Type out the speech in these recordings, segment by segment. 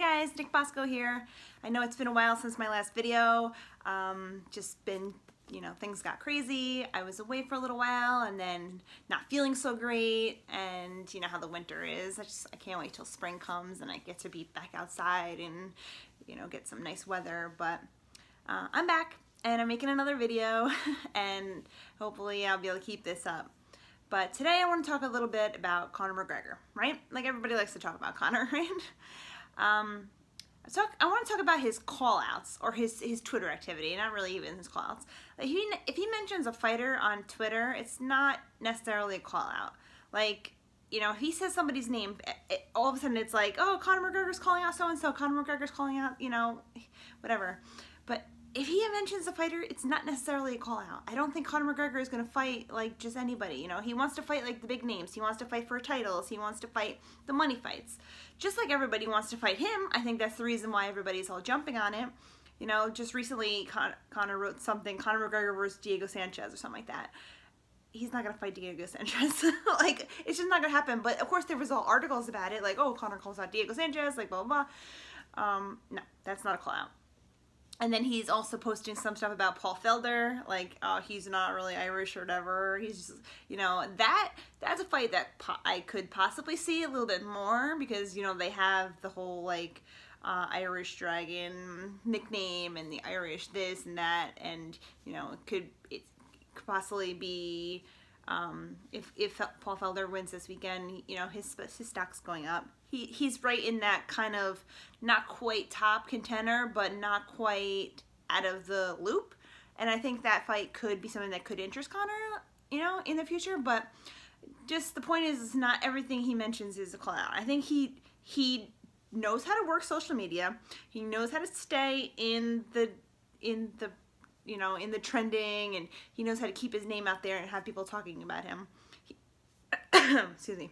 guys, Nick Bosco here. I know it's been a while since my last video. Just been, things got crazy. I was away for a little while and then not feeling so great, and you know how the winter is. I can't wait till spring comes and I get to be back outside and get some nice weather. But I'm back and I'm making another video and hopefully I'll be able to keep this up. But today I want to talk a little bit about Conor McGregor, right? Like everybody likes to talk about Conor, right? I want to talk about his call-outs or his Twitter activity, not really even his call-outs. Like if he mentions a fighter on Twitter, it's not necessarily a call-out. Like, if he says somebody's name, all of a sudden it's like, oh, Conor McGregor's calling out so-and-so, Conor McGregor's calling out, whatever. But if he mentions a fighter, it's not necessarily a call-out. I don't think Conor McGregor is going to fight like just anybody. He wants to fight like the big names. He wants to fight for titles. He wants to fight the money fights. Just like everybody wants to fight him, I think that's the reason why everybody's all jumping on it. Just recently Conor wrote something, Conor McGregor versus Diego Sanchez or something like that. He's not going to fight Diego Sanchez. Like, it's just not going to happen. But, of course, there was all articles about it, like, oh, Conor calls out Diego Sanchez, like, blah, blah, blah. No, that's not a call-out. And then he's also posting some stuff about Paul Felder, like, oh, he's not really Irish or whatever. He's just, that's a fight that I could possibly see a little bit more because, they have the whole, like, Irish Dragon nickname and the Irish this and that, and, it could possibly be, if Paul Felder wins this weekend, his stock's going up. He's right in that kind of not quite top contender, but not quite out of the loop. And I think that fight could be something that could interest Conor, in the future. But just the point is not everything he mentions is a call out. I think he knows how to work social media. He knows how to stay in the trending, and he knows how to keep his name out there and have people talking about him. Excuse me.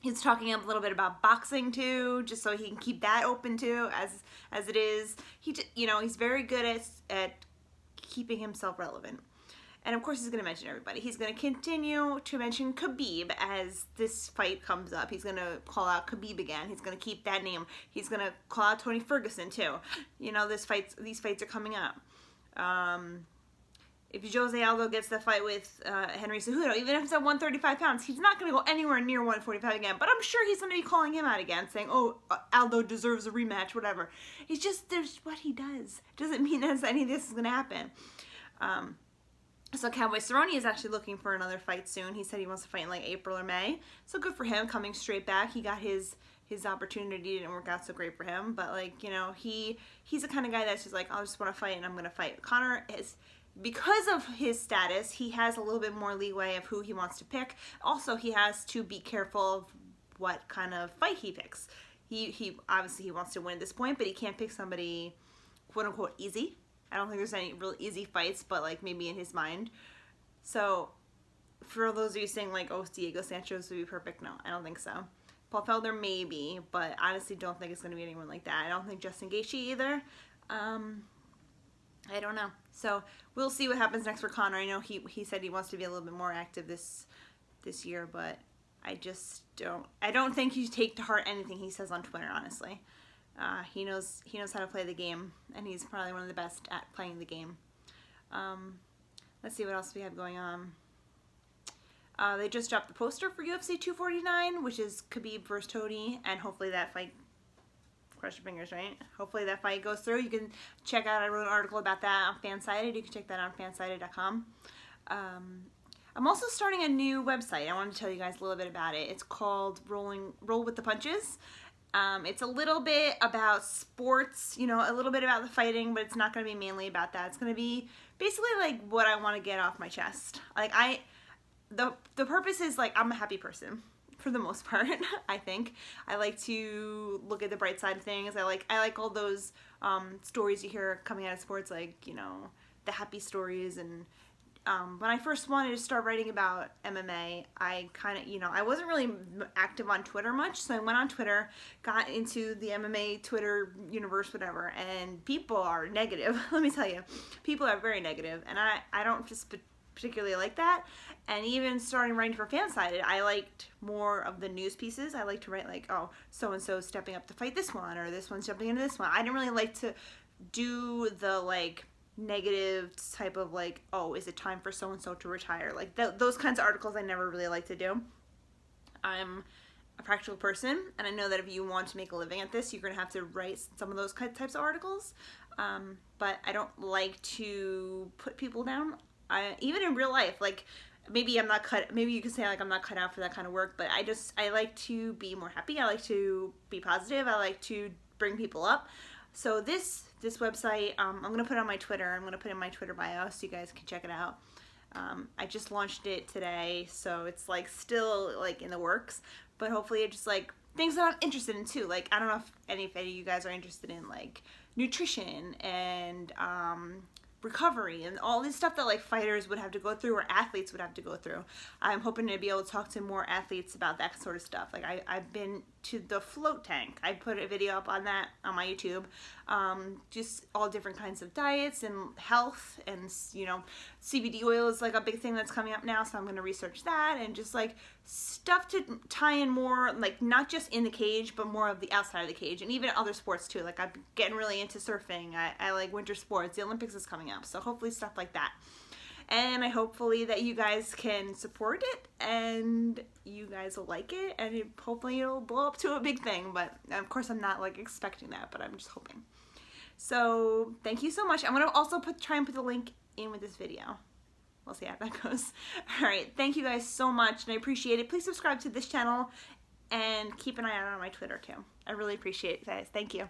He's talking a little bit about boxing too, just so he can keep that open too, as it is. He's very good at keeping himself relevant. And of course he's going to mention everybody. He's going to continue to mention Khabib as this fight comes up. He's going to call out Khabib again. He's going to keep that name. He's going to call out Tony Ferguson too. These fights are coming up. If Jose Aldo gets the fight with Henry Cejudo, even if it's at 135 pounds, he's not going to go anywhere near 145 again. But I'm sure he's going to be calling him out again, saying, oh, Aldo deserves a rematch, whatever. It's just, there's what he does. Doesn't mean that any of this is going to happen. So Cowboy Cerrone is actually looking for another fight soon. He said he wants to fight in like April or May. So good for him, coming straight back. He got his opportunity. Didn't work out so great for him. But like, he's the kind of guy that's just like, I just want to fight and I'm going to fight. Conor is... Because of his status, he has a little bit more leeway of who he wants to pick. Also, he has to be careful of what kind of fight he picks. He obviously he wants to win at this point, but he can't pick somebody quote unquote easy. I don't think there's any real easy fights, but like maybe in his mind. So for those of you saying like, oh, Diego Sanchez would be perfect, no, I don't think so. Paul Felder maybe, but honestly don't think it's going to be anyone like that. I don't think Justin Gaethje either. I don't know. So we'll see what happens next for Conor. I know he said he wants to be a little bit more active this year, but I don't think you take to heart anything he says on Twitter, honestly. He knows how to play the game, and he's probably one of the best at playing the game. Let's see what else we have going on. They just dropped the poster for UFC 249, which is Khabib versus Tony, and hopefully that fight, cross your fingers, right? Hopefully that fight goes through. You can check out, I wrote an article about that on Fansided. You can check that out on fansided.com. I'm also starting a new website. I wanted to tell you guys a little bit about it. It's called Roll with the Punches. It's a little bit about sports, a little bit about the fighting, but it's not going to be mainly about that. It's going to be basically like what I want to get off my chest. Like the purpose is like I'm a happy person. For the most part, I think. I like to look at the bright side of things. I like all those stories you hear coming out of sports, like, the happy stories. And when I first wanted to start writing about MMA, I kind of, I wasn't really active on Twitter much, so I went on Twitter, got into the MMA Twitter universe, whatever, and people are negative. Let me tell you, people are very negative, and I don't just particularly like that. And even starting writing for Fansided, I liked more of the news pieces. I like to write like, oh, so-and-so stepping up to fight this one, or this one's jumping into this one. I didn't really like to do the like negative type of like, oh, is it time for so-and-so to retire? Like those kinds of articles I never really like to do. I'm a practical person, and I know that if you want to make a living at this, you're going to have to write some of those types of articles. But I don't like to put people down. Even in real life, like maybe I'm not cut, maybe you could say like I'm not cut out for that kind of work, but I like to be more happy. I like to be positive. I like to bring people up. So this website, I'm going to put it on my Twitter. I'm going to put it in my Twitter bio so you guys can check it out. I just launched it today, so it's like still like in the works, but hopefully it's just like things that I'm interested in too. Like I don't know if any of you guys are interested in like nutrition and recovery and all this stuff that like fighters would have to go through or athletes would have to go through. I'm hoping to be able to talk to more athletes about that sort of stuff. Like I've been to the float tank. I put a video up on that on my YouTube. Just all different kinds of diets and health, and you know, CBD oil is like a big thing that's coming up now, so I'm going to research that, and just like stuff to tie in more, like not just in the cage but more of the outside of the cage, and even other sports too. Like I'm getting really into surfing. I like winter sports. The Olympics is coming up, so hopefully stuff like that. And I hopefully that you guys can support it and you guys will like it, and hopefully it'll blow up to a big thing. But of course I'm not like expecting that, but I'm just hoping. So thank you so much. I'm gonna also try and put the link in with this video. We'll see how that goes. All right, thank you guys so much, and I appreciate it. Please subscribe to this channel and keep an eye out on my Twitter too. I really appreciate it, guys. Thank you.